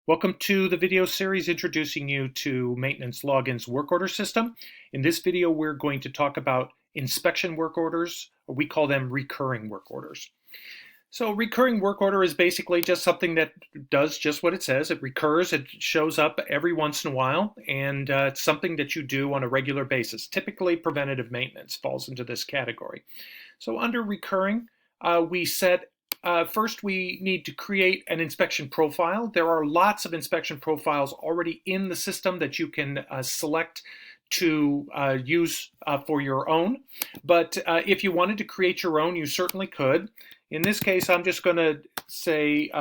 Welcome to the video series introducing you to Maintenance Login's work order system. In this video, we're going to talk about inspection work orders, or we call them recurring work orders. So recurring work order is basically just something that does just what it says. It recurs, it shows up every once in a while, and it's something that you do on a regular basis. Typically, preventative maintenance falls into this category. So under recurring, we set first, we need to create an inspection profile. There are lots of inspection profiles already in the system that you can select to use for your own. But if you wanted to create your own, you certainly could. In this case, I'm just going to say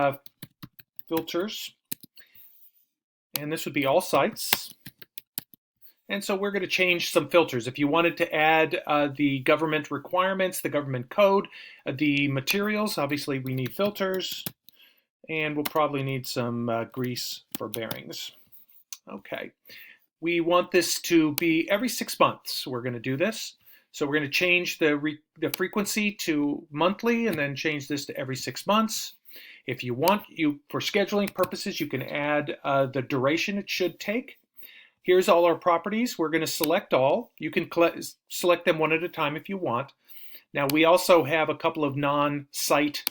filters, and this would be all sites. And so we're going to change some filters. If you wanted to add the government requirements, the government code, the materials, obviously we need filters, and we'll probably need some grease for bearings. Okay, we want this to be every 6 months. We're going to do this. So we're going to change the frequency to monthly and then change this to every 6 months. If you want, for scheduling purposes, you can add the duration it should take. Here's all our properties. We're going to select all. You can select them one at a time if you want. Now we also have a couple of non-site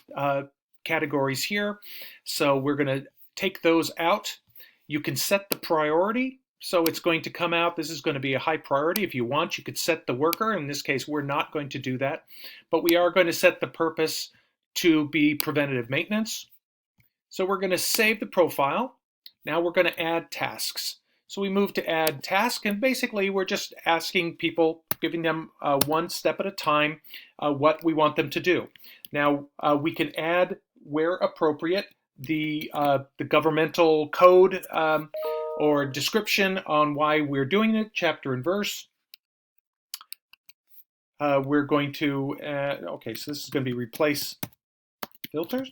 categories here. So we're going to take those out. You can set the priority. So it's going to come out. This is going to be a high priority. If you want, you could set the worker. In this case, we're not going to do that. But we are going to set the purpose to be preventative maintenance. So we're going to save the profile. Now we're going to add tasks. So we move to add task, and basically we're just asking people, giving them one step at a time, what we want them to do. Now we can add, where appropriate, the governmental code or description on why we're doing it, chapter and verse. We're going to, okay, so this is going to be replace filters.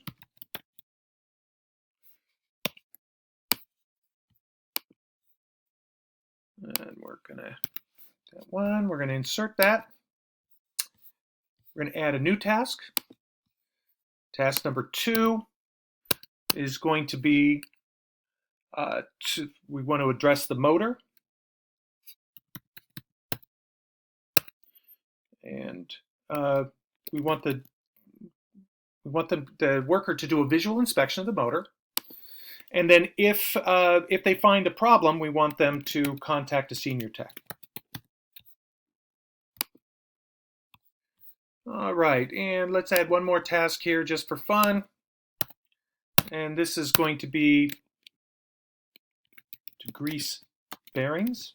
And we're gonna, that one, we're gonna insert that. We're gonna add a new task. Task number 2 is going to be, we want to address the motor. And we want the worker to do a visual inspection of the motor. And then if they find a problem, we want them to contact a senior tech. All right, and let's add one more task here just for fun. And this is going to be to grease bearings.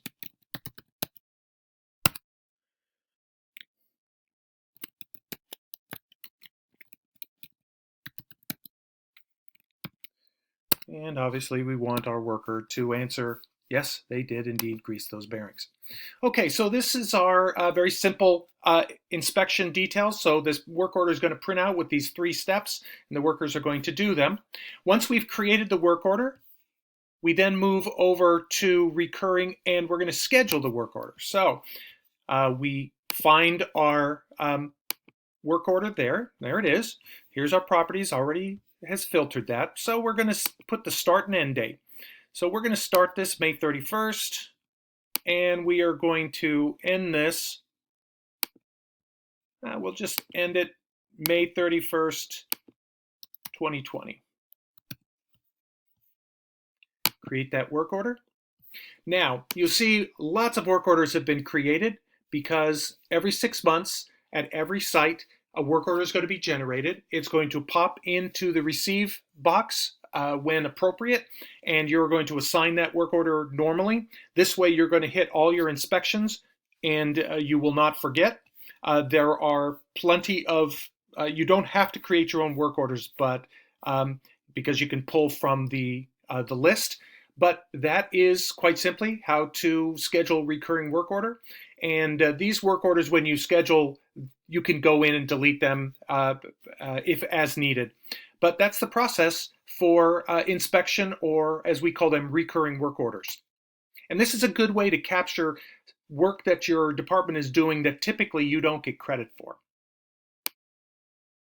And obviously we want our worker to answer, yes, they did indeed grease those bearings. Okay, so this is our very simple inspection details. So this work order is going to print out with these 3 steps, and the workers are going to do them. Once we've created the work order, we then move over to recurring, and we're going to schedule the work order. So we find our work order there. There it is. Here's our properties, already has filtered that. So we're going to put the start and end date. So we're going to start this May 31st, and we are going to end this. We'll just end it May 31st, 2020. Create that work order. Now, you'll see lots of work orders have been created because every 6 months at every site, a work order is going to be generated. It's going to pop into the receive box when appropriate, and you're going to assign that work order normally. This way you're going to hit all your inspections, and you will not forget. There are plenty of, you don't have to create your own work orders, but because you can pull from the list. But that is quite simply how to schedule recurring work order. And these work orders, when you schedule, you can go in and delete them if as needed. But that's the process for inspection, or as we call them, recurring work orders. And this is a good way to capture work that your department is doing that typically you don't get credit for.